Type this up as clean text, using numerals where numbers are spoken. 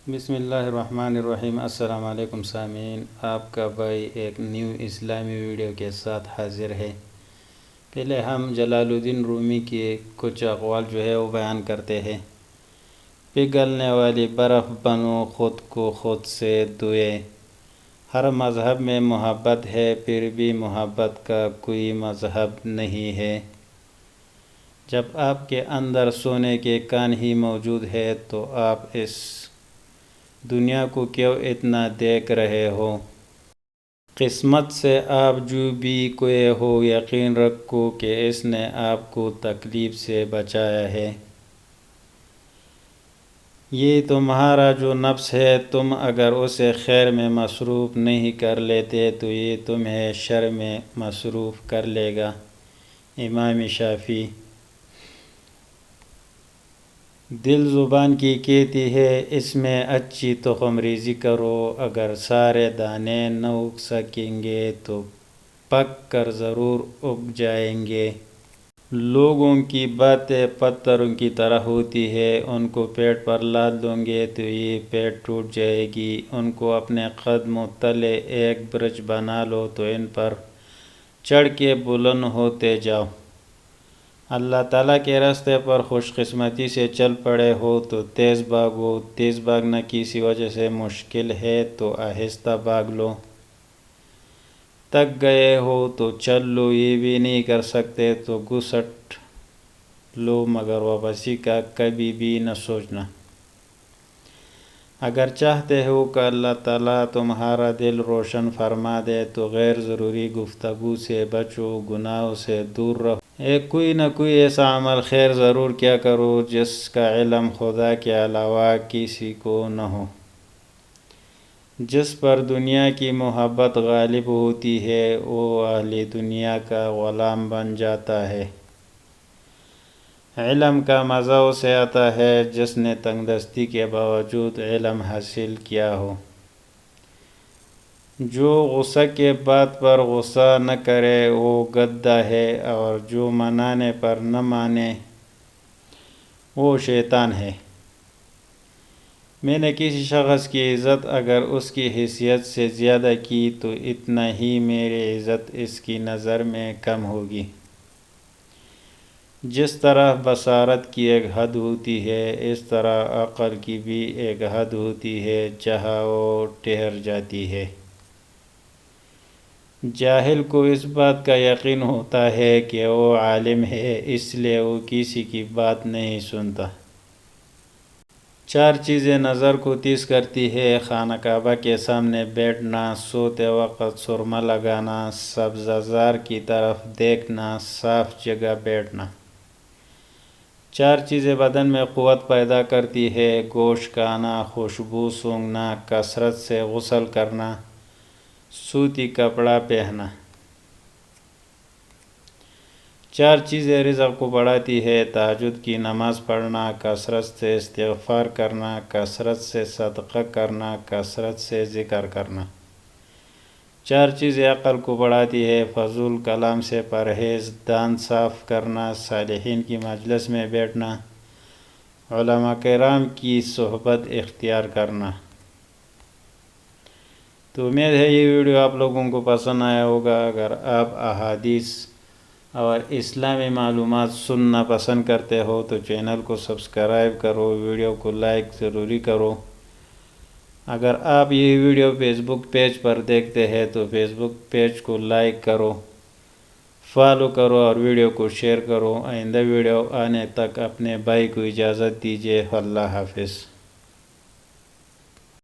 بسم اللہ الرحمن الرحیم۔ السلام علیکم سامعین، آپ کا بھائی ایک نیو اسلامی ویڈیو کے ساتھ حاضر ہے۔ پہلے ہم جلال الدین رومی کے کچھ اقوال وہ بیان کرتے ہیں۔ پگھلنے والی برف بنو، خود کو خود سے دھوئے۔ ہر مذہب میں محبت ہے، پھر بھی محبت کا کوئی مذہب نہیں ہے۔ جب آپ کے اندر سونے کے کان ہی موجود ہے تو آپ اس دنیا کو کیوں اتنا دیکھ رہے ہو؟ قسمت سے آپ جو بھی کوئے ہو، یقین رکھو کہ اس نے آپ کو تکلیف سے بچایا ہے۔ یہ تمہارا جو نفس ہے، تم اگر اسے خیر میں مصروف نہیں کر لیتے تو یہ تمہیں شر میں مصروف کر لے گا۔ امام شافعی۔ دل زبان کی کہتی ہے، اس میں اچھی تخم ریزی کرو، اگر سارے دانے نہ اگ سکیں گے تو پک کر ضرور اگ جائیں گے۔ لوگوں کی باتیں پتھروں کی طرح ہوتی ہے، ان کو پیٹ پر لاد دو گے تو یہ پیٹ ٹوٹ جائے گی۔ ان کو اپنے قدموں تلے ایک برج بنا لو تو ان پر چڑھ کے بلند ہوتے جاؤ۔ اللہ تعالیٰ کے راستے پر خوش قسمتی سے چل پڑے ہو تو تیز بھاگو، تیز بھاگنا کسی وجہ سے مشکل ہے تو آہستہ بھاگ لو۔ تک گئے ہو تو چل لو، یہ بھی نہیں کر سکتے تو گھسٹ لو، مگر واپسی کا کبھی بھی نہ سوچنا۔ اگر چاہتے ہو کہ اللہ تعالیٰ تمہارا دل روشن فرما دے تو غیر ضروری گفتگو سے بچو، گناہوں سے دور رہو۔ کوئی نہ کوئی ایسا عمل خیر ضرور کیا کرو جس کا علم خدا کے علاوہ کسی کو نہ ہو۔ جس پر دنیا کی محبت غالب ہوتی ہے وہ اہل دنیا کا غلام بن جاتا ہے۔ علم کا مزہ اسے آتا ہے جس نے تنگ دستی کے باوجود علم حاصل کیا ہو۔ جو غصہ کے بات پر غصہ نہ کرے وہ گدھا ہے، اور جو منانے پر نہ مانے وہ شیطان ہے۔ میں نے کسی شخص کی عزت اگر اس کی حیثیت سے زیادہ کی تو اتنا ہی میری عزت اس کی نظر میں کم ہوگی۔ جس طرح بصارت کی ایک حد ہوتی ہے، اس طرح عقل کی بھی ایک حد ہوتی ہے جہاں وہ ٹھہر جاتی ہے۔ جاہل کو اس بات کا یقین ہوتا ہے کہ وہ عالم ہے، اس لیے وہ کسی کی بات نہیں سنتا۔ چار چیزیں نظر کو تیز کرتی ہے: خانہ کعبہ کے سامنے بیٹھنا، سوتے وقت سرما لگانا، سبزہ زار کی طرف دیکھنا، صاف جگہ بیٹھنا۔ چار چیزیں بدن میں قوت پیدا کرتی ہے: گوشت کھانا، خوشبو سونگھنا، کثرت سے غسل کرنا، سوتی کپڑا پہننا۔ چار چیزیں رزق کو بڑھاتی ہے: تہجد کی نماز پڑھنا، کثرت سے استغفار کرنا، کثرت سے صدقہ کرنا، کثرت سے ذکر کرنا۔ چار چیزیں عقل کو بڑھاتی ہے: فضول کلام سے پرہیز، دان صاف کرنا، صالحین کی مجلس میں بیٹھنا، علماء کرام کی صحبت اختیار کرنا۔ تو امید ہے یہ ویڈیو آپ لوگوں کو پسند آیا ہوگا۔ اگر آپ احادیث اور اسلامی معلومات سننا پسند کرتے ہو تو چینل کو سبسکرائب کرو، ویڈیو کو لائک ضروری کرو۔ اگر آپ یہ ویڈیو فیس بک پیج پر دیکھتے ہیں تو فیس بک پیج کو لائک کرو، فالو کرو اور ویڈیو کو شیئر کرو۔ آئندہ ویڈیو آنے تک اپنے بھائی کو اجازت دیجیے۔ اللہ حافظ۔